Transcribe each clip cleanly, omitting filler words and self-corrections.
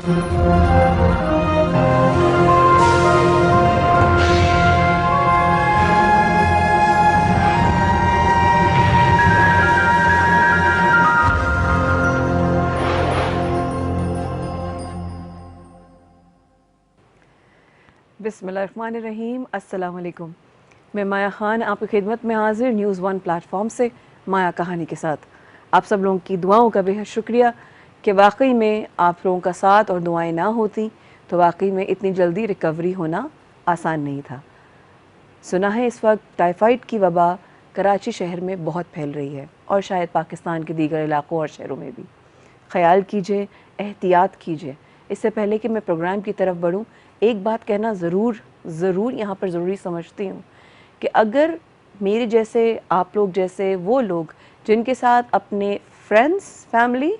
बिस्मिल्लाहिर्रहमानिर्रहीम, अस्सलाम वालेकुम। मैं माया ख़ान आपकी खिदमत में हाजिर न्यूज़ वन प्लेटफॉर्म से माया कहानी के साथ। आप सब लोगों की दुआओं का बेहद शुक्रिया कि वाकई में आप लोगों का साथ और दुआएं ना होती तो वाकई में इतनी जल्दी रिकवरी होना आसान नहीं था। सुना है इस वक्त टाइफाइड की वबा कराची शहर में बहुत फैल रही है और शायद पाकिस्तान के दीगर इलाकों और शहरों में भी। ख्याल कीजिए, एहतियात कीजिए। इससे पहले कि मैं प्रोग्राम की तरफ बढ़ूँ, एक बात कहना ज़रूर यहाँ पर ज़रूरी समझती हूँ कि अगर मेरे जैसे, आप लोग जैसे वो लोग जिनके साथ अपने फ्रेंड्स, फैमिली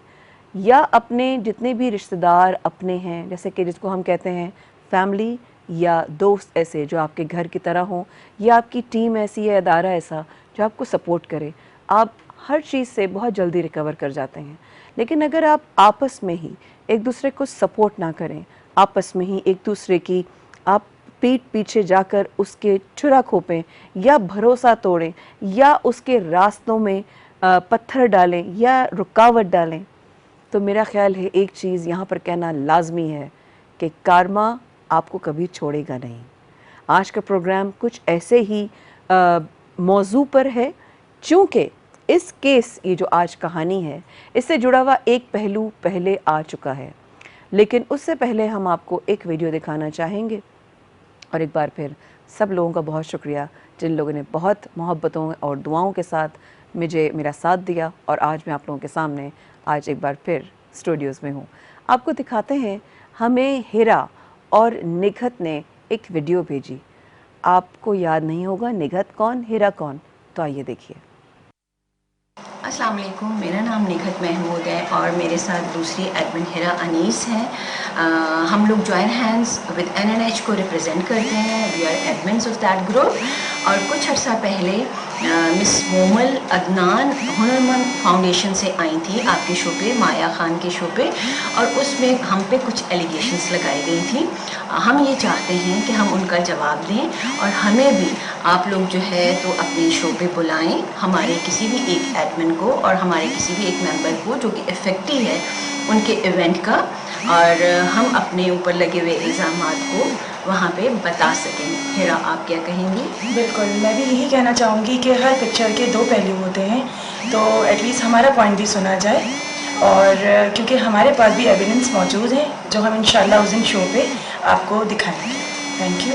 या अपने जितने भी रिश्तेदार अपने हैं, जैसे कि जिसको हम कहते हैं फैमिली या दोस्त, ऐसे जो आपके घर की तरह हों, या आपकी टीम ऐसी है, अदारा ऐसा जो आपको सपोर्ट करे, आप हर चीज़ से बहुत जल्दी रिकवर कर जाते हैं। लेकिन अगर आप आपस में ही एक दूसरे को सपोर्ट ना करें, आपस में ही एक दूसरे की आप पीठ पीछे जाकर उसके छुरा खोपें या भरोसा तोड़ें या उसके रास्तों में पत्थर डालें या रुकावट डालें, तो मेरा ख्याल है एक चीज़ यहाँ पर कहना लाजमी है कि कारमा आपको कभी छोड़ेगा नहीं। आज का प्रोग्राम कुछ ऐसे ही मौजू पर है, चूँकि इस केस, ये जो आज कहानी है, इससे जुड़ा हुआ एक पहलू पहले आ चुका है। लेकिन उससे पहले हम आपको एक वीडियो दिखाना चाहेंगे और एक बार फिर सब लोगों का बहुत शुक्रिया जिन लोगों ने बहुत मोहब्बतों और दुआओं के साथ मेरा साथ दिया। और आज मैं आप लोगों के सामने आज एक बार फिर स्टूडियोज़ में हूँ। आपको दिखाते हैं, हमें हिरा और निघत ने एक वीडियो भेजी। आपको याद नहीं होगा निघत कौन, हिरा कौन, तो आइए देखिए। अस्सलाम वालेकुम, मेरा नाम निघत महमूद है और मेरे साथ दूसरी एडमिन हिरा अनीस है। हम लोग जॉइन हैंड्स विद NNH को रिप्रेजेंट करते हैं। We are admins of that group. और कुछ अर्सा पहले मिस मोमल अदनान हुनरमंद फाउंडेशन से आई थी आपके शो पे, माया ख़ान के शो पे, और उसमें हम पे कुछ एलिगेशंस लगाई गई थी। हम ये चाहते हैं कि हम उनका जवाब दें और हमें भी आप लोग जो है तो अपने शो पे बुलाएं, हमारे किसी भी एक एडमिन को और हमारे किसी भी एक मेंबर को जो कि इफ़ेक्टिव है उनके इवेंट का, और हम अपने ऊपर लगे हुए इल्ज़ामात को वहाँ पे बता सकें। हिरा, आप क्या कहेंगी? बिल्कुल, मैं भी यही कहना चाहूँगी कि हर पिक्चर के दो पहलू होते हैं, तो एटलीस्ट हमारा पॉइंट भी सुना जाए। और क्योंकि हमारे पास भी एविडेंस मौजूद है जो हम इंशाल्लाह उस दिन शो पे आपको दिखाएंगे। Thank you.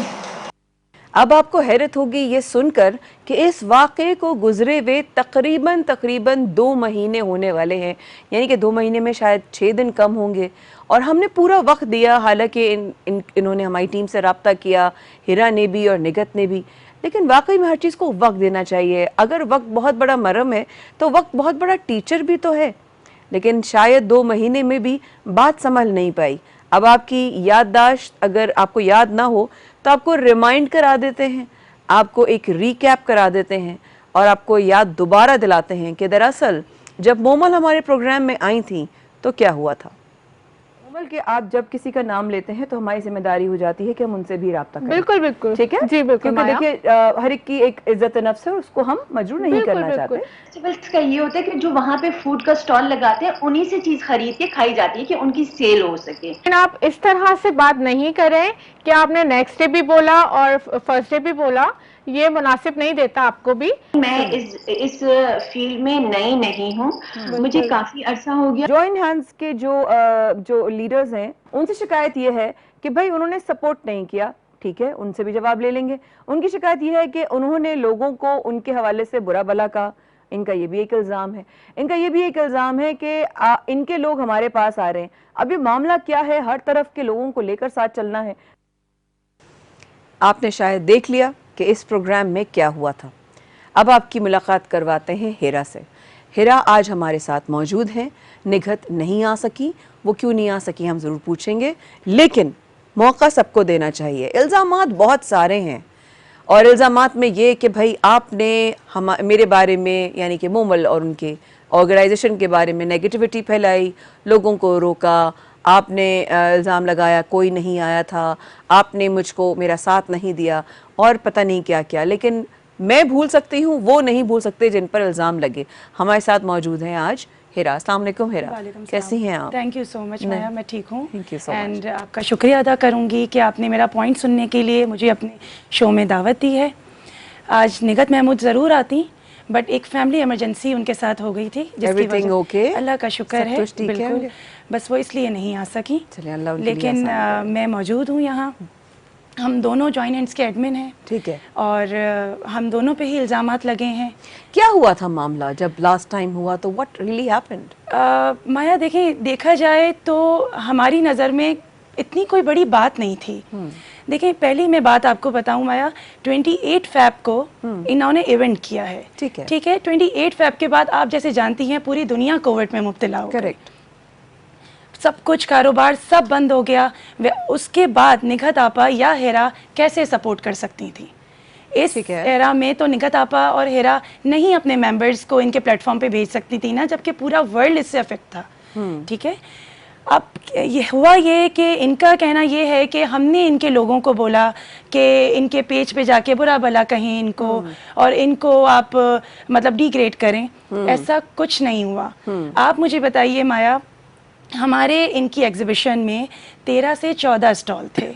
अब आपको हैरत होगी ये सुनकर कि इस वाक़े को गुजरे हुए तकरीबन 2 महीने होने वाले हैं, यानी कि 2 महीने में शायद 6 दिन कम होंगे। और हमने पूरा वक्त दिया, हालांकि इन्होंने हमारी टीम से रब्ता किया, हिरा ने भी और निगत ने भी। लेकिन वाकई में हर चीज़ को वक्त देना चाहिए। अगर वक्त बहुत बड़ा मरहम है तो वक्त बहुत बड़ा टीचर भी तो है। लेकिन शायद 2 महीने में भी बात संभल नहीं पाई। अब आपकी याददाश्त, अगर आपको याद ना हो तो आपको रिमाइंड करा देते हैं, आपको एक रिकैप करा देते हैं और आपको याद दोबारा दिलाते हैं कि दरअसल जब मोमल हमारे प्रोग्राम में आई थी तो क्या हुआ था। मोमल के आप जब किसी का नाम लेते हैं तो हमारी जिम्मेदारी हो जाती है कि हम उनसे भी राब्ता करें। बिल्कुल बिल्कुल, ठीक है जी बिल्कुल। क्योंकि देखिए हर एक की एक इज्जत नफ्स है, उसको हम मजबूर नहीं करना चाहते। फेस्टिवल्स का ये होता है कि जो वहाँ पे फूड का स्टॉल लगाते हैं उन्हीं से चीज खरीद के खाई जाती है कि उनकी सेल हो सके। लेकिन आप इस तरह से बात नहीं करें कि आपने नेक्स्ट डे भी बोला और फर्स्ट डे भी बोला, ये मुनासिब नहीं देता आपको भी। मैं इस फील्ड में नई नहीं हूँ, मुझे काफी अरसा हो गया। जॉइन हैंड्स के जो लीडर्स हैं उनसे शिकायत ये है कि भाई उन्होंने सपोर्ट नहीं किया। ठीक है, उनसे भी जवाब ले लेंगे। उनकी शिकायत ये है कि उन्होंने लोगों को उनके हवाले से बुरा भला कहा। इनका ये भी एक इल्ज़ाम है। इनका ये भी एक इल्ज़ाम है कि इनके लोग हमारे पास आ रहे हैं। अब ये मामला क्या है, हर तरफ के लोगों को लेकर साथ चलना है। आपने शायद देख लिया कि इस प्रोग्राम में क्या हुआ था। अब आपकी मुलाकात करवाते हैं हिरा से। हिरा आज हमारे साथ मौजूद हैं। निघत नहीं आ सकी, वो क्यों नहीं आ सकी हम ज़रूर पूछेंगे, लेकिन मौका सबको देना चाहिए। इल्ज़ामात बहुत सारे हैं और इल्ज़ामात में ये कि भाई आपने मेरे बारे में, यानी कि मोमल और उनके ऑर्गेनाइजेशन के बारे में नेगेटिविटी फैलाई, लोगों को रोका, आपने इल्ज़ाम लगाया कोई नहीं आया था, आपने मुझको मेरा साथ नहीं दिया और पता नहीं क्या क्या, लेकिन मैं भूल सकती हूँ, वो नहीं भूल सकते जिन पर इल्ज़ाम लगे। हमारे साथ मौजूद हैं आज हिरा। अस्सलाम वालेकुम हिरा, कैसी हैं आप? थैंक यू सो मच माया, मैं ठीक हूँ। Thank you so much. And आपका शुक्रिया अदा करूँगी कि आपने मेरा पॉइंट सुनने के लिए मुझे अपने शो में दावत दी है। आज निगत महमूद ज़रूर आती, बट एक फैमिली इमरजेंसी उनके साथ हो गई थी, जिसकी Everything वजह okay? अल्लाह का शुक्र सब है, कुछ ठीक है? बिल्कुल। बस वो इसलिए नहीं आ सकी, चलिए, अल्लाह उनके लिए लेकिन आसानी मैं मौजूद हूँ यहाँ। हम दोनों जॉइन हैंड्स के एडमिन हैं, ठीक है। और हम दोनों पे ही इल्ज़ामात लगे हैं। क्या हुआ था मामला जब लास्ट टाइम हुआ, तो व्हाट रियली हैपेंड? माया देखें, देखा जाए तो हमारी नज़र में इतनी कोई बड़ी बात नहीं थी। देखें, पहली मैं बात आपको बताऊं माया, 28 फैब को इन्होंने इवेंट किया है, ठीक है। ठीक है। 28 फैब के बाद आप जैसे जानती हैं पूरी दुनिया कोविड में मुब्तला हो गई। करेक्ट। सब कुछ कारोबार सब बंद हो गया। उसके बाद निगहत आपा या हिरा कैसे सपोर्ट कर सकती थी? इस ठीक है। एरा में तो निगहत आपा और हिरा नहीं अपने मेंबर्स को इनके प्लेटफॉर्म पे भेज सकती थी ना, जबकि पूरा वर्ल्ड इससे अफेक्ट था, ठीक है। अब ये हुआ ये कि इनका कहना ये है कि हमने इनके लोगों को बोला कि इनके पेज पे जाके बुरा भला कहें इनको और इनको आप मतलब डिग्रेड करें। ऐसा कुछ नहीं हुआ। आप मुझे बताइए माया, हमारे इनकी एग्जीबिशन में 13 से 14 स्टॉल थे।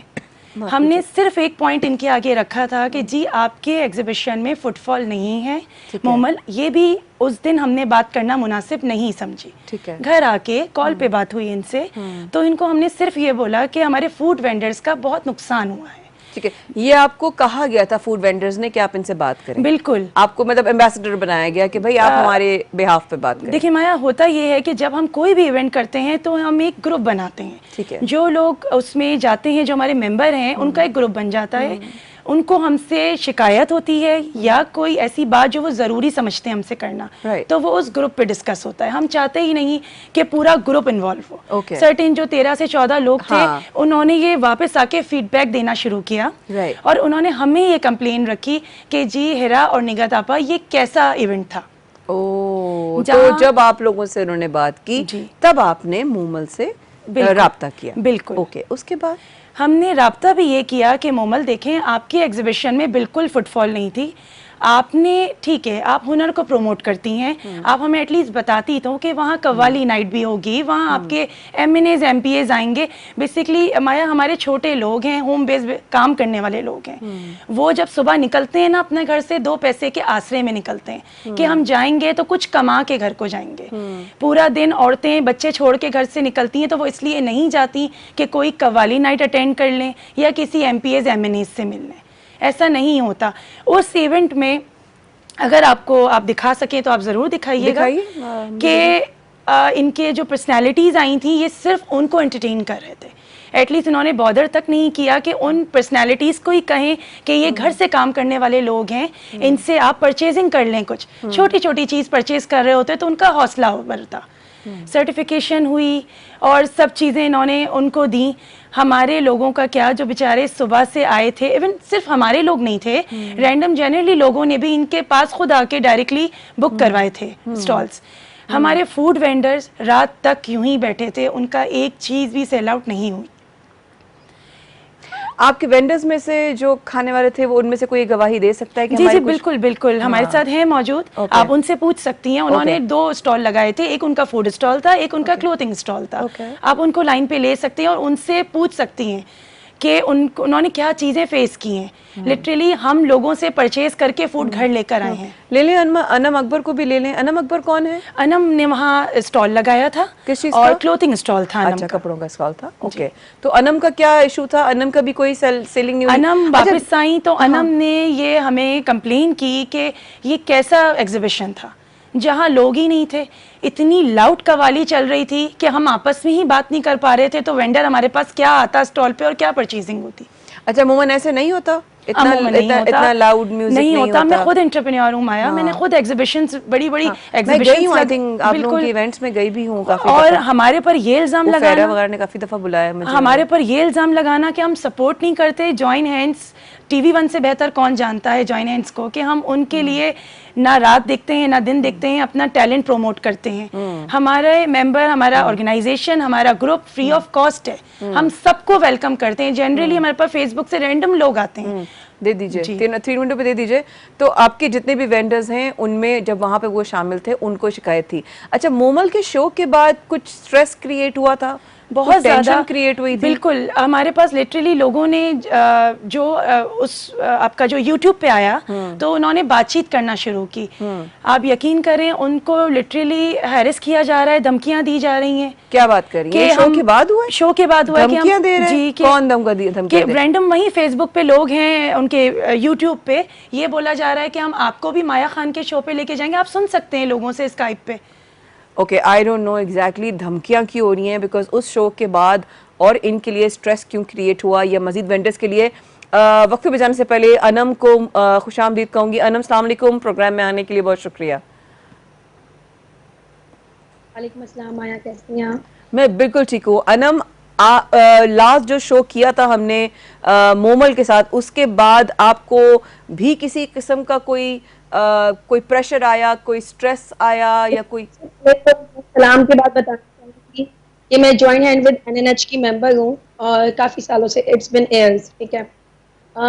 हमने सिर्फ एक पॉइंट इनके आगे रखा था कि जी आपके एग्जीबिशन में फुटफॉल नहीं है मोमल, ये भी उस दिन हमने बात करना मुनासिब नहीं समझी। ठीक है। घर आके कॉल पे बात हुई इनसे, तो इनको हमने सिर्फ ये बोला कि हमारे फूड वेंडर्स का बहुत नुकसान हुआ है। ठीक है, ये आपको कहा गया था फूड वेंडर्स ने कि आप इनसे बात करें? बिल्कुल। आपको मतलब एम्बेसडर बनाया गया कि भाई आप हमारे बिहाफ पे बात करें? देखिए माया, होता ये है कि जब हम कोई भी इवेंट करते हैं तो हम एक ग्रुप बनाते हैं। ठीक है। जो लोग उसमें जाते हैं, जो हमारे मेंबर हैं, उनका एक ग्रुप बन जाता है। उनको हमसे शिकायत होती है या कोई ऐसी बात जो वो ज़रूरी समझते हैं हमसे करना, Right. तो वो उस ग्रुप पे डिस्कस होता है। हम चाहते ही नहीं कि पूरा ग्रुप इन्वॉल्व हो। Okay. सर्टेन जो 13 से 14 लोग थे, हाँ. उन्होंने ये वापस आके फीडबैक देना शुरू किया। Right. और उन्होंने हमें ये कंप्लेन रखी कि जी हिरा और निगहत आपा, ये कैसा इवेंट था। तो जहाँ- जब आप लोगों से उन्होंने बात की, जी। तब आपने मूमल से बिल्कुल। राब्ता किया? बिल्कुल। ओके, उसके बाद? हमने राब्ता भी ये किया कि मोमल देखें, आपकी एग्जीबिशन में बिल्कुल फुटफॉल नहीं थी। आपने ठीक है, आप हुनर को प्रमोट करती हैं, आप हमें एटलीस्ट बताती तो कि वहाँ कव्वाली नाइट भी होगी, वहाँ आपके MNAs MPAs आएंगे। बेसिकली माया, हमारे छोटे लोग हैं, होम बेस्ड काम करने वाले लोग हैं। वो जब सुबह निकलते हैं ना अपने घर से, 2 पैसे के आसरे में निकलते हैं कि हम जाएंगे तो कुछ कमा के घर को जाएंगे। पूरा दिन औरतें बच्चे छोड़ के घर से निकलती हैं तो वो इसलिए नहीं जाती कि कोई कव्वाली नाइट अटेंड कर लें या किसी MPAs MNAs से मिल लें। ऐसा नहीं होता। उस इवेंट में अगर आपको आप दिखा सकें तो आप ज़रूर दिखाइएगा कि इनके जो पर्सनालिटीज़ आई थी, ये सिर्फ उनको एंटरटेन कर रहे थे। एटलीस्ट इन्होंने बॉदर तक नहीं किया कि उन पर्सनालिटीज़ को ही कहें कि ये घर से काम करने वाले लोग हैं, इनसे आप परचेजिंग कर लें। कुछ छोटी छोटी चीज़ परचेज कर रहे होते तो उनका हौसला बढ़ता। सर्टिफिकेशन हुई और सब चीज़ें इन्होंने उनको दी। हमारे लोगों का क्या, जो बेचारे सुबह से आए थे, इवन सिर्फ हमारे लोग नहीं थे, रैंडम जनरली लोगों ने भी इनके पास खुद आके डायरेक्टली बुक करवाए थे स्टॉल्स। हमारे फूड वेंडर्स रात तक यूं ही बैठे थे, उनका एक चीज़ भी सेल आउट नहीं हुई। आपके वेंडर्स में से जो खाने वाले थे, वो उनमें से कोई गवाही दे सकता है कि जी हमारे जी कुछ- बिल्कुल बिल्कुल, हमारे साथ हैं मौजूद। Okay. आप उनसे पूछ सकती हैं। उन्होंने 2 स्टॉल लगाए थे, एक उनका फूड स्टॉल था, एक उनका क्लोथिंग स्टॉल था। Okay. आप उनको लाइन पे ले सकती हैं और उनसे पूछ सकती हैं कि उन्होंने क्या चीज़ें फेस की हैं। लिटरली हम लोगों से परचेज करके फूड घर लेकर आए हैं। ले लें अनम अकबर को भी ले लें। अनम अकबर कौन है? अनम ने वहाँ स्टॉल लगाया था। किस चीज़ और का? क्लोथिंग स्टॉल था अनम अच्छा, का। कपड़ों का स्टॉल था। ओके, तो अनम का क्या इशू था? अनम का भी कोई सेलिंग नहीं हुई? अनम अच्छा, वापस आई तो अनम ने ये हमें कंप्लेन की कि ये कैसा एग्जीबिशन था जहाँ लोग ही नहीं थे। इतनी लाउड कवाली चल रही थी कि हम आपस में ही बात नहीं कर पा रहे थे। तो वेंडर हमारे पास क्या आता स्टॉल पे और क्या परचेजिंग होती। अच्छा, मोमन ऐसे नहीं होता? अमूमन नहीं होता। इतना लाउड म्यूजिक नहीं होता। मैं खुद एंटरप्रेन्योर हूँ माया। मैंने खुद एग्जीबिशंस बड़ी मैं गई हूँ, आई एग्जीबिशंस थिंक आप लोगों के इवेंट्स में गई भी हूँ काफी और दफा। हमारे पर ये इल्जाम फैरा लगाना, वगैरह ने काफी दफा बुलाया मुझे। हमारे पर ये इल्जाम लगाना कि हम सपोर्ट नहीं करते जॉइन हैंड्स। TV1 से बेहतर कौन जानता है जॉइन हैंड्स को, कि हम उनके लिए ना रात देखते हैं ना दिन देखते हैं, अपना टैलेंट प्रमोट करते हैं। हमारे मेंबर, हमारा ऑर्गेनाइजेशन, हमारा ग्रुप फ्री ऑफ कॉस्ट है, हम सबको वेलकम करते हैं। जनरली हमारे पास फेसबुक से रैंडम लोग आते हैं। दे दीजिए 3 मिनटों पे दे दीजिए। तो आपके जितने भी वेंडर्स हैं उनमें जब वहां पे वो शामिल थे उनको शिकायत थी। अच्छा, मोमल के शो के बाद कुछ स्ट्रेस क्रिएट हुआ था, बहुत ज़्यादा क्रिएट हुई थी? बिल्कुल, हमारे पास लिटरली लोगों ने आपका जो YouTube पे आया तो उन्होंने बातचीत करना शुरू की। आप यकीन करें, उनको लिटरली हैरेस किया जा रहा है, धमकियां दी जा रही हैं। क्या बात कर रही हैं? शो के बाद हुआ? शो के बाद हुआ कि धमकियां दे रहे हैं? कौन धमकियां दे? रैंडम वही फेसबुक पे लोग हैं, उनके YouTube पे ये बोला जा रहा है कि हम आपको भी माया खान के शो पे लेके जाएंगे, आप सुन सकते हैं लोगों से स्काइप पे। Okay, I don't know exactly धमकियां क्यों हो रही हैं, बिकॉज उस शो के बाद और इनके लिए स्ट्रेस क्यों क्रिएट हुआ, या मजीद वेंडर्स के लिए। वक्फे पे जाने से पहले अनम को खुशामदीद कहूँगी। अनम, अस्सलाम वालेकुम, प्रोग्राम में आने के लिए बहुत शुक्रिया। वालेकुम अस्सलाम, माया कैसी हैं आप? मैं बिल्कुल ठीक हूँ। अनम, लास्ट जो शो किया था हमने मोमल के साथ, उसके बाद आपको भी किसी किस्म का कोई प्रेशर आया, कोई स्ट्रेस आया, या कोई? सलाम की बात बताना चाहूँगी कि मैं जॉइन हैंड विद एनएनएच की मेंबर हूँ और काफ़ी सालों से, इट्स बिन इयर्स, ठीक है।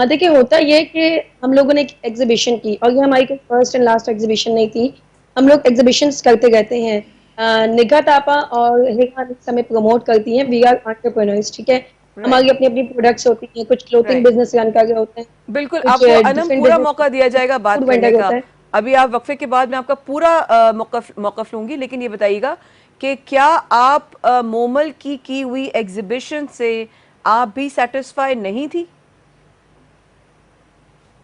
देखिए, होता ये कि हम लोगों ने एक एग्जीबिशन की और ये हमारी कोई फर्स्ट एंड लास्ट एग्जीबिशन नहीं थी। हम लोग एग्जीबिशंस करते रहते हैं। निगात आपा और हिना इस समय प्रमोट करती हैं, वी आर एंटरप्रेन्योर्स, ठीक है। हमारी अपनी अपनी प्रोडक्ट्स होती हैं, कुछ क्लोथिंग बिजनेस रन कर रहे होते हैं। बिल्कुल, आपको अनम पूरा मौका दिया जाएगा बात करने का। अभी आप वक्फे के बाद मैं आपका पूरा मौकफ लूंगी, लेकिन ये बताइएगा कि क्या आप मोमल की हुई एग्जीबिशन से आप भी सेटिस्फाई नहीं थी?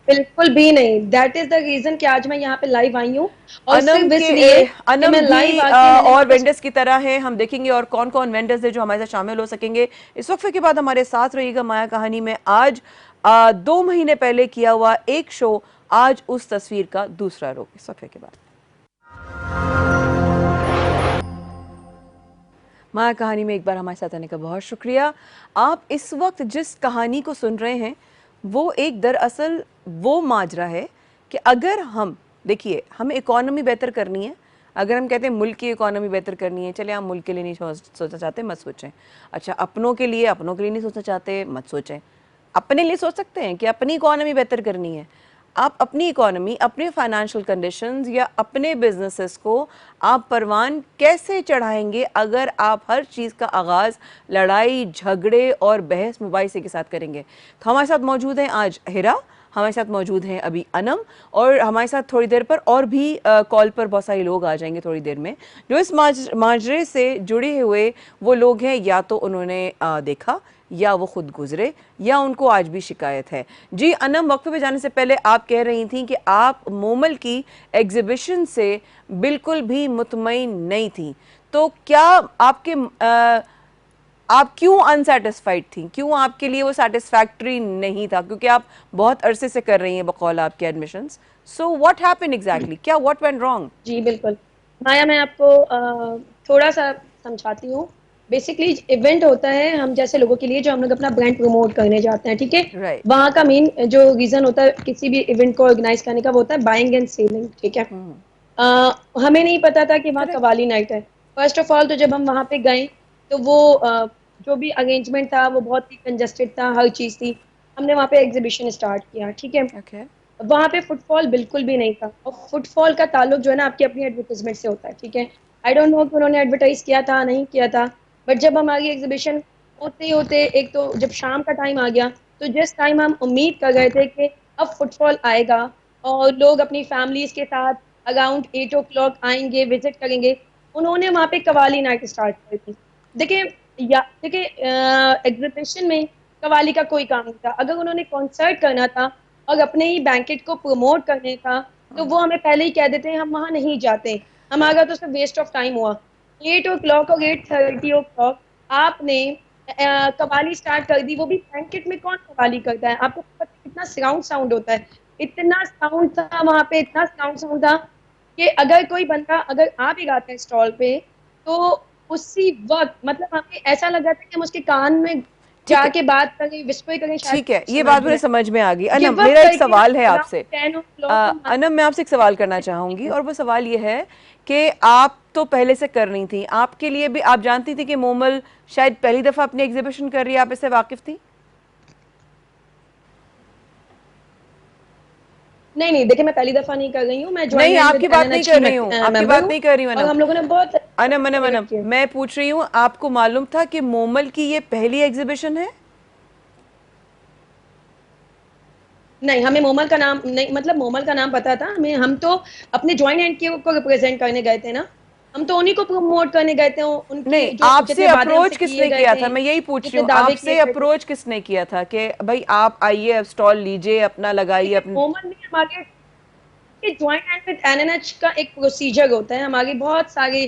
बिल्कुल भी नहीं। दैट इज द रीजन कि आज मैं यहाँ पे लाइव आई हूँ और अनम सिर्फ के इसलिए अनम मैं भी लाइव और वेंडर्स की तरह है। हम देखेंगे और कौन कौन वेंडर्स है जो हमारे साथ शामिल हो सकेंगे। इस वक्फे के बाद हमारे साथ रहिएगा। माया कहानी में आज 2 महीने पहले किया हुआ एक शो, आज उस तस्वीर का दूसरा रुख, इस वक्फे के बाद। माया कहानी में एक बार हमारे साथ आने का बहुत शुक्रिया। आप इस वक्त जिस कहानी को सुन रहे हैं वो एक दरअसल वो माजरा है कि अगर हम देखिए, हमें इकॉनमी बेहतर करनी है। अगर हम कहते हैं मुल्क की इकॉनमी बेहतर करनी है, चले आप मुल्क के लिए नहीं सोचना चाहते, मत सोचें। अच्छा, अपनों के लिए नहीं सोचना चाहते, मत सोचें। अपने लिए सोच सकते हैं कि अपनी इकॉनमी बेहतर करनी है। आप अपनी इकॉनमी, अपने फाइनेंशियल कंडीशंस या अपने बिजनेसेस को आप परवान कैसे चढ़ाएंगे अगर आप हर चीज़ का आगाज़ लड़ाई, झगड़े और बहस मुबाहिसे के साथ करेंगे? तो हमारे साथ मौजूद हैं आज हिरा, हमारे साथ मौजूद हैं अभी अनम, और हमारे साथ थोड़ी देर पर और भी कॉल पर बहुत सारे लोग आ जाएंगे थोड़ी देर में, जो इस माजरे से जुड़े हुए वो लोग हैं, या तो उन्होंने देखा, या वो खुद गुजरे, या उनको आज भी शिकायत है। जी अनम, वक्फे पे जाने से पहले आप कह रही थी कि आप मोमल की एग्जीबिशन से बिल्कुल भी मुतमईन नहीं थी, तो क्या आप क्यों अनसेटिस्फाइड थी? क्यों आपके लिए वो सेटिस्फैक्ट्री नहीं था? क्योंकि आप बहुत अरसे से कर रही हैं बकौल आपके admissions. So what happened exactly? क्या व्हाट वेंट रॉन्ग? जी बिल्कुल माया, मैं आपको थोड़ा सा समझाती हूँ। बेसिकली इवेंट होता है हम जैसे लोगों के लिए जो हम लोग अपना ब्रांड प्रमोट करने जाते हैं, ठीक है। Right. वहाँ का मेन जो रीजन होता है किसी भी इवेंट को ऑर्गेनाइज करने का, वो होता है बाइंग एंड सेलिंग, ठीक है। हमें नहीं पता था कि वहाँ कवाली नाइट है। फर्स्ट ऑफ ऑल तो जब हम वहाँ पे गए तो वो जो भी अरेंजमेंट था वो बहुत ही कंजस्टेड था, हर चीज़ थी। हमने वहाँ पे एग्जीबिशन स्टार्ट किया, ठीक है। Okay. वहाँ पे फुटफॉल बिल्कुल भी नहीं था, और फुटफॉल का ताल्लुक जो है ना आपकी अपनी एडवर्टाइजमेंट से होता है, ठीक है। आई डोंट नो कि उन्होंने एडवर्टाइज किया था नहीं किया था, बट जब हमारी एग्जीबिशन होते ही होते एक तो जब शाम का टाइम आ गया, तो जिस टाइम हम उम्मीद कर रहे थे कि अब फुटफॉल आएगा और लोग अपनी फैमिलीज के साथ अराउंड 8 o'clock आएंगे, विजिट करेंगे, उन्होंने वहाँ पे कवाली नाइट स्टार्ट कर दी। देखिए एग्जीबिशन में कवाली का कोई काम नहीं था। अगर उन्होंने कॉन्सर्ट करना था और अपने ही बैंकेट को प्रमोट करने था, तो वो हमें पहले ही कह देते हैं, हम वहाँ नहीं जाते, हमारा तो सिर्फ वेस्ट ऑफ टाइम हुआ। 8 o'clock और 8:30 o'clock आपने कवाली स्टार्ट कर दी, वो भी बैंकेट में कौन कवाली करता है? आपको पता है कितना सराउंड साउंड होता है, इतना साउंड था वहाँ पे, इतना साउंड था कि अगर कोई बंदा अगर आ भी गाता है स्टॉल पे, तो उसी वक्त मतलब हमें ऐसा लगा था कि हम उसके कान में जाके बात करें, विस्पर करें, शायद ठीक है, ये समझ बात में मुझे समझ में आ गई। Give अनम, up मेरा एक करके सवाल है around आपसे। 10 o'clock अनम, मैं आपसे एक सवाल करना चाहूंगी और वो सवाल ये है कि आप तो पहले से कर रही थी, आपके लिए भी, आप जानती थी कि मोमल शायद पहली दफा अपनी एग्जीबिशन कर रही है, आप इससे वाकिफ थी? नहीं नहीं, देखिए मैं पहली दफा नहीं कर रही हूँ, मैं नहीं, आपकी बात नहीं कर रही हूँ, आपकी बात नहीं कर रही हूँ और हम लोगों ने बहुत अनम, अनम, अनम, रखी है। मैं पूछ रही हूँ, आपको मालूम था कि मोमल की ये पहली एग्जीबिशन है? नहीं, हमें मोमल का नाम नहीं, मतलब मोमल का नाम पता था हमें, हम तो अपने जॉइंट एंड को रिप्रेजेंट करने गए थे ना, हम तो उन्हीं को प्रमोट करने गए थे, उनकी नहीं, जो आपसे जितने वादे अप्रोच हमसे किए किसने गए किया थे, था, मैं यही पूछ रही जितने हूँ, दावे आपसे किए गए थे। अप्रोच किसने किया था कि भाई आप आइए, अब स्टॉल लीजिए, अपना लगाइए अपने? मोमल में हमारे ज्वाइंट हैंड विद एनएनएच का एक प्रोसीजर होता है, हमारी बहुत सारे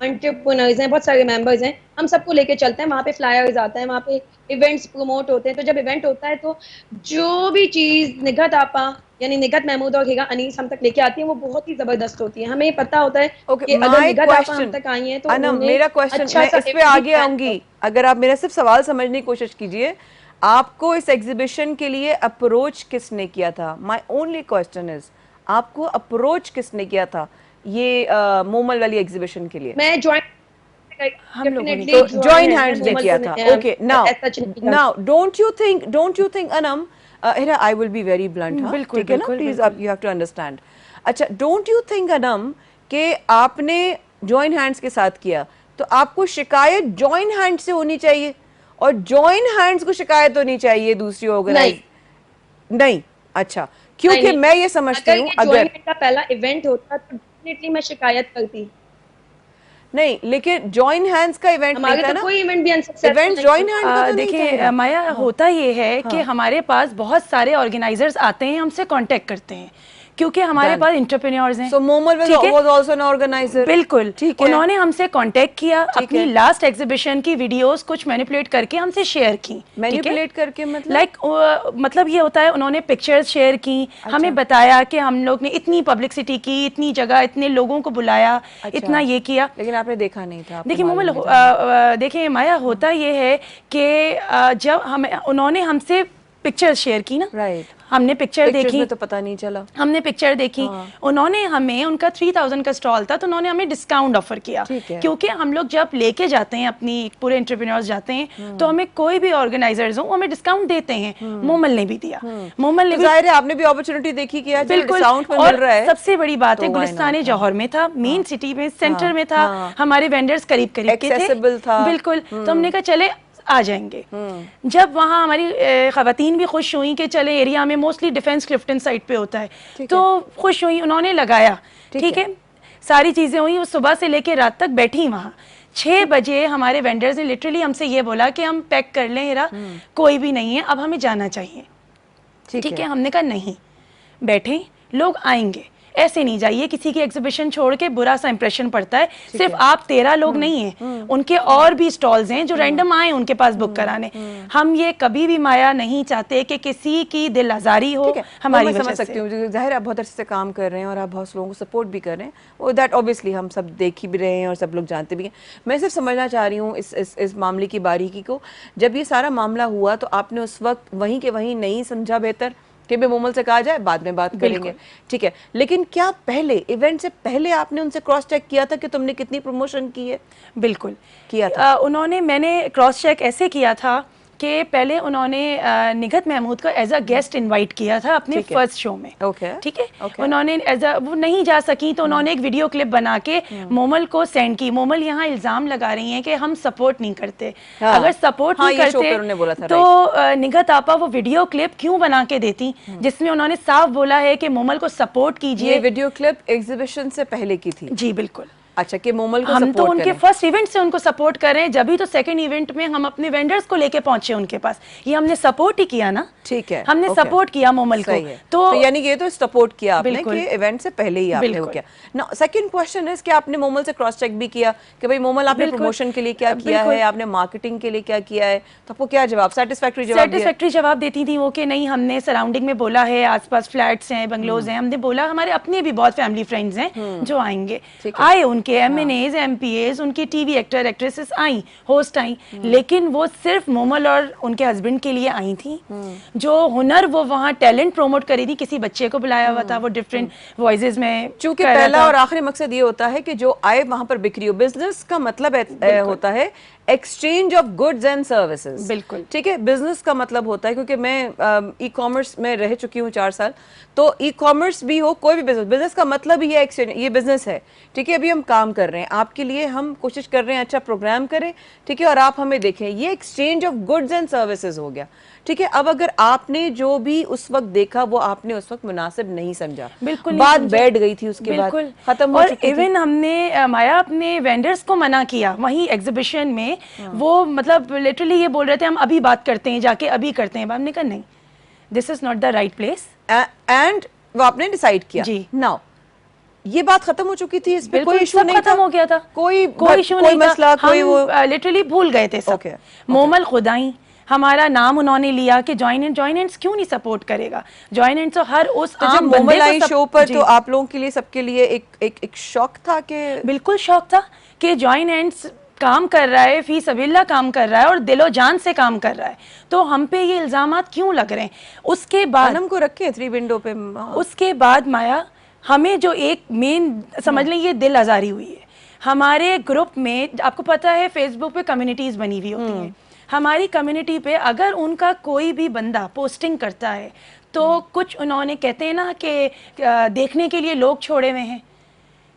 एंटरप्रेन्योर्स हैं, बहुत सारे मेंबर्स हैं, हम सबको लेके चलते हैं, वहाँ पे फ्लायर्स आते हैं, वहाँ पे इवेंट्स प्रमोट होते हैं, तो जब इवेंट होता है तो जो भी चीज निगहत आपा यानी निगहत महमूद और हिगा अनीस हम तक लेके आती है, वो बहुत ही जबरदस्त होती है। हमें पता होता है कि अगर माय निगहत आपा हम क्वेश्चन, तक आई है तो अनम, उन्होंने मेरा क्वेश्चन, अच्छा मैं सा इस पे event आगे plan आऊंगी, अगर आप मेरा सिर्फ सवाल समझने की कोशिश कीजिए। आपको इस एग्जीबिशन के लिए अप्रोच किसने किया था? माय ओनली क्वेश्चन इज, आपको अप्रोच किसने किया था ये मोमल वाली एग्जीबिशन के लिए? मैं ज्वाइंट हम लोगों ने तो जॉइन हैंड्स ने किया था। Okay, now don't you think Anam, Hira, I will be very blunt, हाँ, बिल्कुल, ठीक है ना, बिल्कुल, प्लीज, बिल्कुल। आप यू हैव टू अंडरस्टैंड। अच्छा, डोंट यू थिंक अनम कि आपने जॉइन हैंड्स के साथ किया तो आपको शिकायत जॉइन हैंड से होनी चाहिए और जॉइन हैंड्स को शिकायत होनी चाहिए दूसरी ऑर्गेनाइज? नहीं, अच्छा, क्योंकि मैं ये समझती हूँ, अगर का पहला इवेंट होता तो डेफिनेटली मैं शिकायत करती। नहीं, लेकिन जॉइन हैंड्स का इवेंट नहीं हमारे था तो ना, कोई इवेंट भी अनसक्सेसफुल इवेंट जॉइन हैंड का तो नहीं था। देखिए हिरा। माया, होता ये है कि हमारे पास बहुत सारे ऑर्गेनाइजर्स आते हैं, हमसे कांटेक्ट करते हैं, क्योंकि हमारे Done. पास एंटरप्रेन्योर्स हैं। So मोमल ठीक है? was also an organizer. बिल्कुल, ठीक है। उन्होंने हमसे कांटेक्ट किया, ठीक अपनी है। लास्ट एग्जीबिशन की वीडियोस कुछ मैनिपुलेट करके हमसे शेयर की। मैनिपुलेट करके मतलब? लाइक मतलब ये होता है, उन्होंने पिक्चर्स शेयर की, हमें बताया कि हम लोग ने इतनी पब्लिसिटी की, इतनी जगह, इतने लोगों को बुलाया, इतना ये किया। लेकिन आपने देखा नहीं था, आपको देखिए मालूम मोमल, नहीं था। देखिए माया, होता ये है कि जब हमें उन्होंने हमसे पिक्चर शेयर की ना, राइट, हमने पिक्चर पिक्चर्स देखी, में तो पता नहीं चला। हमने पिक्चर देखी, हाँ। उन्होंने हमें, उनका 3000 का स्टॉल था, तो उन्होंने हमें डिस्काउंट ऑफर किया, ठीक है। क्योंकि हम लोग जब लेके जाते हैं, अपनी पूरे एंटरप्रेन्योर्स जाते हैं, तो हमें कोई भी ऑर्गेनाइजर्स हो, वो हमें डिस्काउंट देते हैं। मोमल ने भी दिया, मोमल ने तो भी, जाहिर है आपने भी अपॉर्चुनिटी देखी कि यार बिल्कुल। डिस्काउंट में और मिल रहा है। सबसे बड़ी बात है, तो why गुलिस्तान not? जौहर में था, मेन सिटी में, सेंटर में था, हाँ। हमारे वेंडर्स करीब करीब के थे, Accessible था। बिल्कुल। तो हमने कहा चले आ जाएंगे। जब वहाँ हमारी खवातीन भी खुश हुई कि चले, एरिया में मोस्टली डिफेंस क्लिफ्टन साइड पे होता है, तो खुश हुई, उन्होंने लगाया, ठीक है, सारी चीज़ें हुई, वो सुबह से लेके रात तक बैठी वहाँ। 6 बजे हमारे वेंडर्स ने लिटरली हमसे ये बोला कि हम पैक कर लें हिरा, कोई भी नहीं है, अब हमें जाना चाहिए। ठीक है, हमने कहा नहीं, बैठे, लोग आएंगे, ऐसे नहीं जाइए, किसी की एग्जीबिशन छोड़ के बुरा सा इंप्रेशन पड़ता है। सिर्फ आप 13 लोग नहीं हैं, उनके और भी स्टॉल्स हैं जो रैंडम आए उनके पास बुक कराने। हम ये कभी भी माया नहीं चाहते कि किसी की दिल आजारी हो हमारी वजह से। समझ सकती हूँ, जाहिर है आप बहुत अच्छे से काम कर रहे हैं और आप बहुत लोगों को सपोर्ट भी कर रहे हैं, और दैट ऑब्वियसली हम सब देख ही भी रहे हैं और सब लोग जानते भी हैं। मैं सिर्फ समझना चाह रही हूँ इस मामले की बारीकी को। जब ये सारा मामला हुआ तो आपने उस वक्त वहीं के वहीं नहीं समझा बेहतर कि भाई मोमल से कहा जाए, बाद में बात करेंगे, ठीक है, लेकिन क्या पहले इवेंट से पहले आपने उनसे क्रॉस चेक किया था कि तुमने कितनी प्रमोशन की है? बिल्कुल किया था। मैंने क्रॉस चेक ऐसे किया था कि पहले उन्होंने निगहत महमूद को एज अ गेस्ट इनवाइट किया था अपने फर्स्ट शो में। ठीक है, उन्होंने एज अ, वो नहीं जा सकी तो उन्होंने एक वीडियो क्लिप बना के मोमल को सेंड की। मोमल यहाँ इल्जाम लगा रही हैं कि हम सपोर्ट नहीं करते। अगर सपोर्ट नहीं करते तो निगहत आपा वो वीडियो क्लिप क्यों बना के देती, जिसमें उन्होंने साफ बोला है कि मोमल को सपोर्ट कीजिए। ये वीडियो क्लिप एग्जीबिशन से पहले की थी? जी बिल्कुल। अच्छा, कि मोमल को हम तो उनके फर्स्ट इवेंट से उनको सपोर्ट कर रहे हैं, जब भी तो सेकंड इवेंट में हम अपने वेंडर्स को लेके पहुंचे उनके पास, ये हमने सपोर्ट ही किया ना। ठीक है, हमने सपोर्ट किया मोमल को। तो यानी ये तो सपोर्ट किया आपने कि इवेंट से पहले ही आपने वो किया ना। सेकंड क्वेश्चन इज कि आपने मोमल से क्रॉस चेक भी किया कि भाई मोमल आपने प्रमोशन के लिए क्या किया है, आपने मार्केटिंग के लिए क्या किया है, तो आपको क्या जवाब, सेटिस्फैक्टरी जवाब देती थी वो कि नहीं, हमने सराउंडिंग में बोला है, आसपास फ्लैट्स हैं, बंगलोज हैं, हमने बोला हमारे अपने भी बहुत फैमिली फ्रेंड्स हैं जो आएंगे, आए उनके के MNAs MPAs उनके TV actor actresses I, host I, लेकिन वो सिर्फ मोमल और उनके हस्बैंड के लिए आई थी। जो हुनर वो वहाँ टैलेंट प्रमोट करी थी, किसी बच्चे को बुलाया हुआ था, वो डिफरेंट वॉइसेस में चूंकि पहला और आखिरी मकसद ये होता है कि जो आए वहां पर बिक्री हो। बिजनेस का मतलब होता है exchange of goods and services. बिल्कुल। ठीक है, बिजनेस का मतलब होता है, क्योंकि मैं ई कॉमर्स में रह चुकी हूँ 4 साल, तो ई कॉमर्स भी हो कोई भी बिजनेस का मतलब ही है एक्सचेंज, ये बिजनेस है। ठीक है, अभी हम काम कर रहे हैं आपके लिए, हम कोशिश कर रहे हैं अच्छा प्रोग्राम करें, ठीक है, और आप हमें देखें, ये exchange of goods and services हो गया। ठीक है, अब अगर आपने जो भी उस वक्त देखा वो आपने उस वक्त मुनासिब नहीं समझा, बिल्कुल बात बैठ गई थी, उसके बाद खत्म हो और चुकी थी। इवन हमने माया अपने वेंडर्स को मना किया वहीं एग्जीबिशन में। वो मतलब लिटरली ये बोल रहे थे हम अभी बात करते हैं, जाके अभी करते हैं। हमने कहा नहीं, this is not the right place, and वो आपने डिसाइड किया। जी। नाउ ये बात खत्म हो चुकी थी, इस पे कोई इशू सब नहीं था, खत्म हो गया था, कोई इशू नहीं मसला, था। कोई वो लिटरली भूल गए थे सब। Okay, मोमल खुदाई हमारा नाम उन्होंने लिया कि जॉइनेंट्स क्यों नहीं सपोर्ट करेगा, जॉइनेंट्स तो हर उस तो जब आम बंदे मोमल आई को शो पर तो आप लोगों के लिए, सबके लिए एक शौक था कि बिल्कुल शौक था कि जॉइनेंट्स काम कर रहा है, फी सबील्ला काम कर रहा है और दिलो जान से काम कर रहा है, तो हम पे ये इल्जामात क्यों लग रहे हैं। उसके बाद अनम को रखे 3 विंडो पे। उसके बाद माया हमें जो एक मेन समझ लें ये दिल आज़ारी हुई है हमारे ग्रुप में। आपको पता है फेसबुक पे कम्युनिटीज़ बनी हुई होती हैं, हमारी कम्युनिटी पे अगर उनका कोई भी बंदा पोस्टिंग करता है तो कुछ उन्होंने कहते हैं ना कि देखने के लिए लोग छोड़े हुए हैं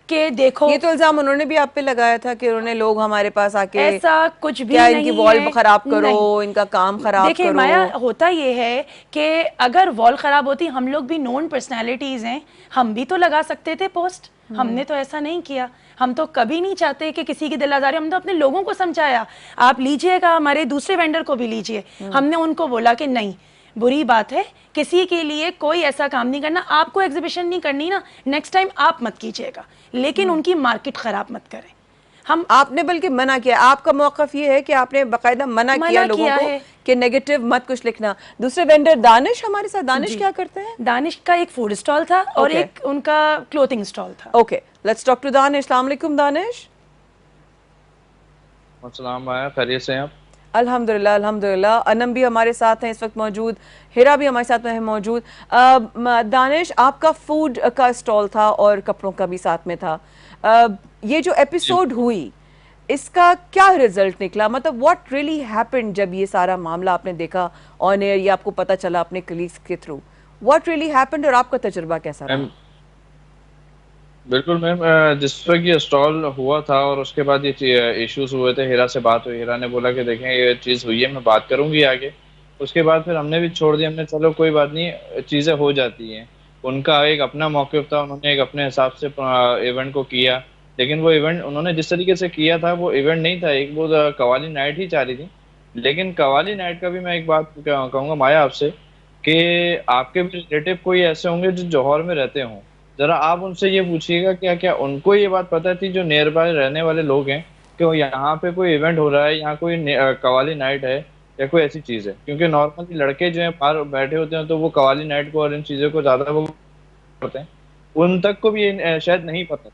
कि देखो। ये तो इल्जाम उन्होंने भी आप पे लगाया था कि उन्होंने लोग हमारे पास आके, ऐसा कुछ भी क्या नहीं इनकी वॉल है, खराब करो, नहीं। इनका काम खराब देखिए करो। माया होता ये है कि अगर वॉल खराब होती, हम लोग भी नोन पर्सनैलिटीज हैं, हम भी तो लगा सकते थे पोस्ट, हमने तो ऐसा नहीं किया। हम तो कभी नहीं चाहते कि किसी की दिल आज़ारी, हम तो अपने लोगों को समझाया आप लीजिएगा, हमारे दूसरे वेंडर को भी लीजिए। हमने उनको बोला कि नहीं, बुरी बात है, किसी के लिए कोई ऐसा काम नहीं करना, आपको एग्जीबिशन नहीं करनी ना, नेक्स्ट टाइम आप मत कीजिएगा, लेकिन उनकी मार्केट खराब मत करें। हम आपने बल्कि मना किया, आपका मौक़िफ़ ये है कि आपने बाकायदा मना किया लोगों को कि नेगेटिव मत कुछ लिखना। दूसरे वेंडर दानिश हमारे साथ, दानिश क्या करते हैं? दानिश का एक फूड स्टॉल था और एक उनका क्लोथिंग स्टॉल था। Okay, let's talk to Danish. अस्सलाम वालेकुम दानिश। अस्सलाम वालेकुम, खैरियत से हैं आप? अल्हम्दुलिल्लाह अल्हम्दुलिल्लाह। अनम भी हमारे साथ हैं इस वक्त मौजूद, हिरा भी हमारे साथ में है मौजूद। दानिश, आपका फूड का स्टॉल था और कपड़ों का भी साथ में था। ये जो एपिसोड हुई इसका क्या रिजल्ट निकला, मतलब व्हाट रियली हैपेंड जब ये सारा मामला आपने देखा ऑन एयर, ये आपको पता चला अपने कलीग्स के थ्रू, व्हाट रियली हैपेंड और आपका तजुर्बा कैसा रहा? बिल्कुल मैम, जिस वक्त ये स्टॉल हुआ था और उसके बाद ये इश्यूज हुए थे, हिरा से बात हुई, हिरा ने बोला कि देखें ये चीज़ हुई है, मैं बात करूंगी आगे। उसके बाद फिर हमने भी छोड़ दिया, हमने चलो कोई बात नहीं, चीज़ें हो जाती हैं। उनका एक अपना मौक़िफ़ था, उन्होंने एक अपने हिसाब से इवेंट को किया, लेकिन वो इवेंट उन्होंने जिस तरीके से किया था वो इवेंट नहीं था, एक वो कवाली नाइट ही चाह रही थी। लेकिन कवाली नाइट का भी मैं एक बात कहूँगा माया आपसे कि आपके भी रिलेटिव कोई ऐसे होंगे जो जौहर में रहते हों, जरा आप उनसे ये पूछिएगा क्या क्या उनको ये बात पता थी जो नियर बाय रहने वाले लोग हैं कि यहाँ पे कोई इवेंट हो रहा है, यहाँ कोई कवाली नाइट है या कोई ऐसी चीज़ है। क्योंकि नॉर्मली लड़के जो हैं बाहर बैठे होते हैं तो वो कवाली नाइट को और इन चीज़ों को ज़्यादा वो करते हैं, उन तक को भी शायद नहीं पता।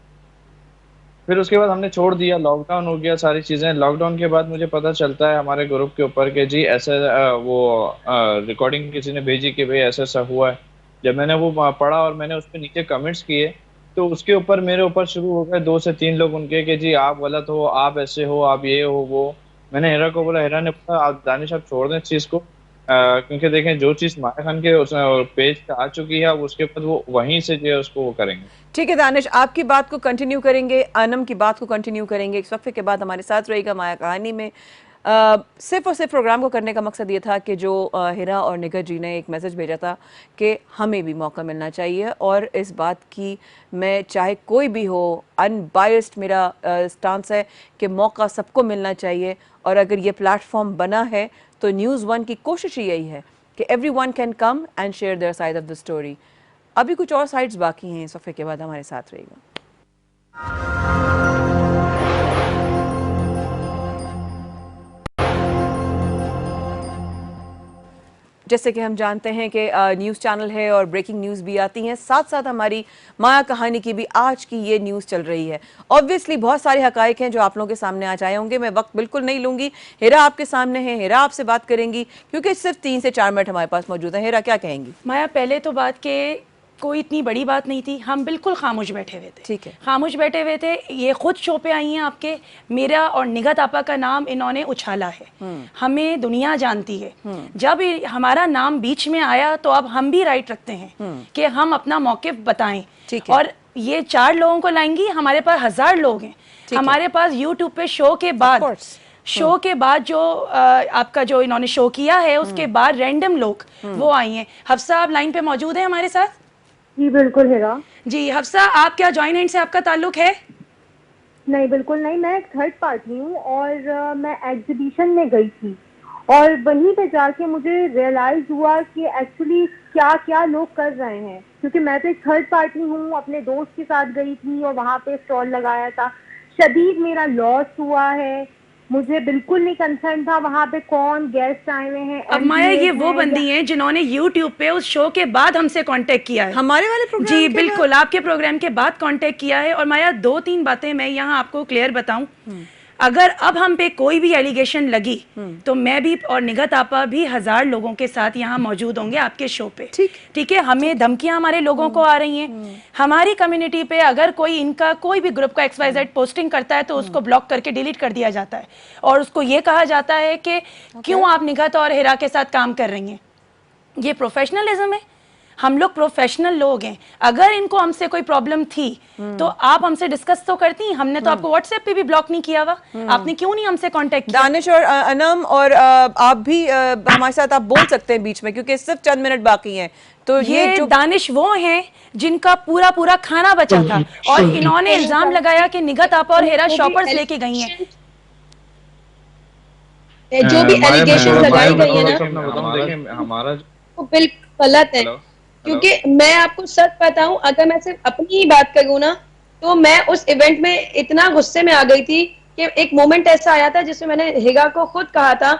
फिर उसके बाद हमने छोड़ दिया, लॉकडाउन हो गया, सारी चीज़ें। लॉकडाउन के बाद मुझे पता चलता है हमारे ग्रुप के ऊपर कि जी ऐसा वो रिकॉर्डिंग किसी ने भेजी कि भाई ऐसा ऐसा हुआ है। जब मैंने वो पढ़ा और मैंने उस पर नीचे कमेंट्स किए तो उसके ऊपर मेरे ऊपर शुरू हो गए 2 से 3 लोग उनके कि जी आप गलत हो, आप ऐसे हो, आप ये हो वो। मैंने हिरा को बोला, हिरा ने बोला आप दानिश आप छोड़ दें इस चीज़ को, क्योंकि देखें जो चीज़ माया खान के उस पेज पे आ चुकी है अब उसके बाद वो वहीं से जो है उसको वो करेंगे। ठीक है दानिश, आपकी बात को कंटिन्यू करेंगे, अनम की बात को कंटिन्यू करेंगे। इस वक्फे के बाद हमारे साथ रहेगा माया कहानी में। सिर्फ और सिर्फ प्रोग्राम को करने का मकसद ये था कि जो हिरा और निगर जी ने एक मैसेज भेजा था कि हमें भी मौका मिलना चाहिए, और इस बात की मैं चाहे कोई भी हो अनबायस्ड मेरा स्टांस है कि मौका सबको मिलना चाहिए। और अगर ये प्लेटफॉर्म बना है तो न्यूज़ 1 की कोशिश यही है कि everyone can come and share their side of the story. अभी कुछ और साइड्स बाकी हैं, इस वक्फे के बाद हमारे साथ रहेगा। जैसे कि हम जानते हैं कि न्यूज़ चैनल है और ब्रेकिंग न्यूज़ भी आती हैं, साथ साथ हमारी माया कहानी की भी आज की ये न्यूज़ चल रही है। ऑब्वियसली बहुत सारे हकाइक हैं जो आप लोगों के सामने आज आए होंगे। मैं वक्त बिल्कुल नहीं लूँगी, हिरा आपके सामने है, हिरा आपसे बात करेंगी क्योंकि सिर्फ 3 से 4 मिनट हमारे पास मौजूद है। हिरा क्या कहेंगी? माया, पहले तो बात के कोई इतनी बड़ी बात नहीं थी, हम बिल्कुल खामोश बैठे हुए थे। ठीक है, खामोश बैठे हुए थे। ये खुद शो पे आई हैं आपके, मेरा और निगत आपा का नाम इन्होंने उछाला है, हमें दुनिया जानती है। जब हमारा नाम बीच में आया तो अब हम भी राइट रखते हैं कि हम अपना मौक़िफ़ बताएं। ठीक है। और ये 4 लोगों को लाएंगी, हमारे पास 1000 लोग हैं। हमारे पास यूट्यूब पे शो के बाद जो आपका जो इन्होंने शो किया है उसके बाद रैंडम लोग वो आई हैं। हफ्सा आप लाइन पे मौजूद हैं हमारे साथ? जी बिल्कुल हिरा। जी हफ्सा, आप क्या जॉइन हैंड से आपका ताल्लुक है? नहीं बिल्कुल नहीं, मैं एक थर्ड पार्टी हूँ और मैं एग्जीबिशन में गई थी और वहीं पे जाके मुझे रियलाइज हुआ कि एक्चुअली क्या क्या लोग कर रहे हैं, क्योंकि मैं तो एक थर्ड पार्टी हूँ, अपने दोस्त के साथ गई थी और वहाँ पे स्टॉल लगाया था। शदीद मेरा लॉस हुआ है, मुझे बिल्कुल नहीं कंसर्न था वहाँ पे कौन गेस्ट आए हुए हैं। अब माया, ये वो बंदी हैं जिन्होंने YouTube पे उस शो के बाद हमसे कांटेक्ट किया है, हमारे वाले प्रोग्राम जी बिल्कुल, आपके प्रोग्राम के बाद कांटेक्ट किया है। और माया, 2-3 बातें मैं यहाँ आपको क्लियर बताऊं। अगर अब हम पे कोई भी एलिगेशन लगी तो मैं भी और निगत आपा भी 1000 लोगों के साथ यहाँ मौजूद होंगे आपके शो पे। ठीक है। हमें धमकियां हमारे लोगों को आ रही हैं। हमारी कम्युनिटी पे अगर कोई इनका कोई भी ग्रुप का XYZ पोस्टिंग करता है तो उसको ब्लॉक करके डिलीट कर दिया जाता है और उसको ये कहा जाता है कि क्यों आप निगत और हिरा के साथ काम कर रही हैं। ये प्रोफेशनलिज्म है। हम लोग प्रोफेशनल लोग हैं। अगर इनको हमसे कोई प्रॉब्लम थी तो आप हमसे डिस्कस तो करती। हमने तो आपको व्हाट्सएप पे भी ब्लॉक नहीं किया हुआ, आपने क्यों नहीं हमसे कांटेक्ट किया? दानिश और अनम और आप भी हमारे साथ आप बोल सकते हैं बीच में, क्योंकि सिर्फ चंद मिनट बाकी हैं। तो ये जो दानिश वो हैं जिनका पूरा खाना बचा था और इन्होंने इल्जाम लगाया कि निगत आपा और हिरा शॉपर्स लेके गई हैं। जो भी एलिगेशन लगाई गई है ना, हमारा वो बिल्कुल गलत है। क्योंकि मैं आपको सच बताऊं, अगर मैं सिर्फ अपनी ही बात करूं ना, तो मैं उस इवेंट में इतना गुस्से में आ गई थी कि एक मोमेंट ऐसा आया था जिसमें मैंने हिगा को खुद कहा था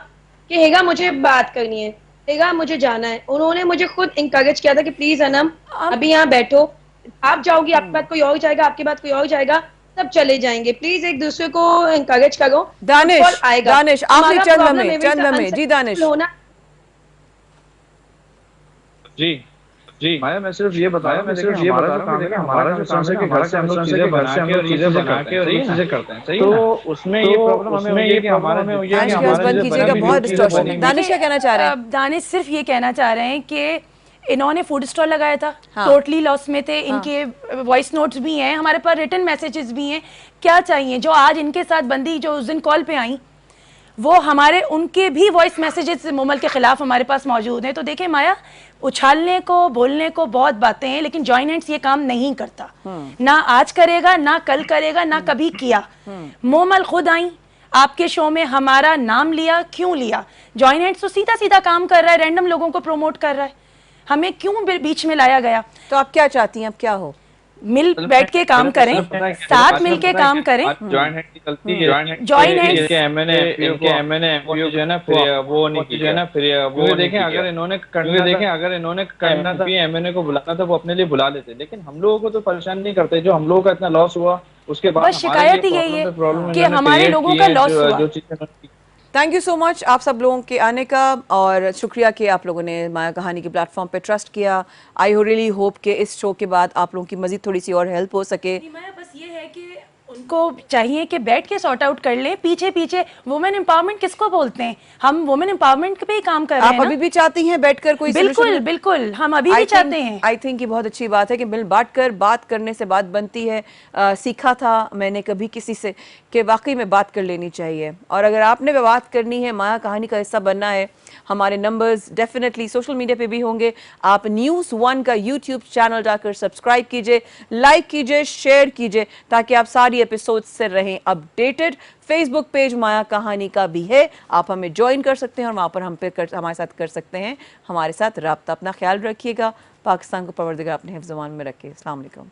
कि हिगा मुझे बात करनी है, हिगा मुझे जाना है। उन्होंने मुझे खुद इंकरेज किया था कि प्लीज अनम अभी यहाँ बैठो, आप जाओगी आपके बाद कोई और जाएगा, आपके बाद कोई और जाएगा, सब चले जाएंगे, प्लीज एक दूसरे को इंकरेज करो। दानिश आखिरी चंद में जी दानिश जी माया, मैं सिर्फ ये बता रहा हूँ कि हमारा जो काम है कि घर से हम लोग चीजें बना के और चीजें बना के और ये चीजें करते हैं, सही है ना? तो उसमें ये प्रॉब्लम हमें हुई है कि हमारा में हुई है कि हमारा जो कीजिएगा बहुत डिस्टॉर्शन है। दानिश क्या कहना चाह रहे हैं? दानिश सिर्फ ये कहना चाह रहे हैं कि इन्होंने फूड स्टॉल लगाया था, टोटली लॉस में थे। इनके वॉइस नोट्स भी हैं, हमारे पास रिटन मैसेजेस भी हैं। क्या चाहिए? जो आज इनके साथ बंदी जो उस दिन कॉल पे आई, वो हमारे उनके भी वॉइस मैसेजेस मोमल के खिलाफ हमारे पास मौजूद हैं। तो देखें माया, उछालने को बोलने को बहुत बातें हैं, लेकिन जॉइन हैंड्स ये काम नहीं करता। ना आज करेगा, ना कल करेगा, ना कभी किया। मोमल खुद आई आपके शो में, हमारा नाम लिया। क्यों लिया? जॉइन हैंड्स तो सीधा सीधा काम कर रहा है, रैंडम लोगों को प्रमोट कर रहा है, हमें क्यों बीच में लाया गया? तो आप क्या चाहती हैं? अब क्या हो? मिल बैठ के काम करें, साथ मिल के काम करें। जॉइन हैंड की गलती है, जॉइन हैंड इनके एमएनए जो है ना, फिर वो नहीं की जो है ना, फिर वो देखें अगर इन्होंने करना था, एमएनए को बुलाना था, वो अपने लिए बुला लेते। लेकिन हम लोगों को तो परेशान नहीं करते। जो हम लोगों का इतना लॉस हुआ उसके बाद बस शिकायत ही यही है कि हमारे लोगों का लॉस हुआ। जो चीजें थैंक यू सो मच आप सब लोगों के आने का, और शुक्रिया कि आप लोगों ने माया कहानी के प्लेटफॉर्म पे ट्रस्ट किया। आई रियली होप कि इस शो के बाद आप लोगों की मजीद थोड़ी सी और हेल्प हो सके। माया, बस ये है कि उनको चाहिए कि बैठ के सॉर्ट आउट कर ले। पीछे पीछे वुमेन एम्पावरमेंट किसको बोलते हैं? हम वुमेन एम्पावरमेंट पे ही काम कर रहे हैं। आप अभी भी चाहती हैं बैठकर कोई बिल्कुल बिल्कुल, हम अभी भी चाहते हैं। आई थिंक ये बहुत अच्छी बात है कि मिल बांट कर बात करने से बात बनती है। सीखा था मैंने कभी किसी से कि वाकई में बात कर लेनी चाहिए। और अगर आपने भी बात करनी है, माया कहानी का हिस्सा बनना है, हमारे नंबर्स डेफिनेटली सोशल मीडिया पे भी होंगे। आप न्यूज़ 1 का यूट्यूब चैनल जाकर सब्सक्राइब कीजिए, लाइक कीजिए, शेयर कीजिए, ताकि आप सारी एपिसोड से रहें अपडेटेड। फेसबुक पेज माया कहानी का भी है, आप हमें ज्वाइन कर सकते हैं और वहाँ पर हमारे साथ कर सकते हैं हमारे साथ रब्ता। अपना ख्याल रखिएगा। पाकिस्तान को परवरदिगार अपने हिफ्ज़-ए-मान में रखे। अस्सलाम वालेकुम।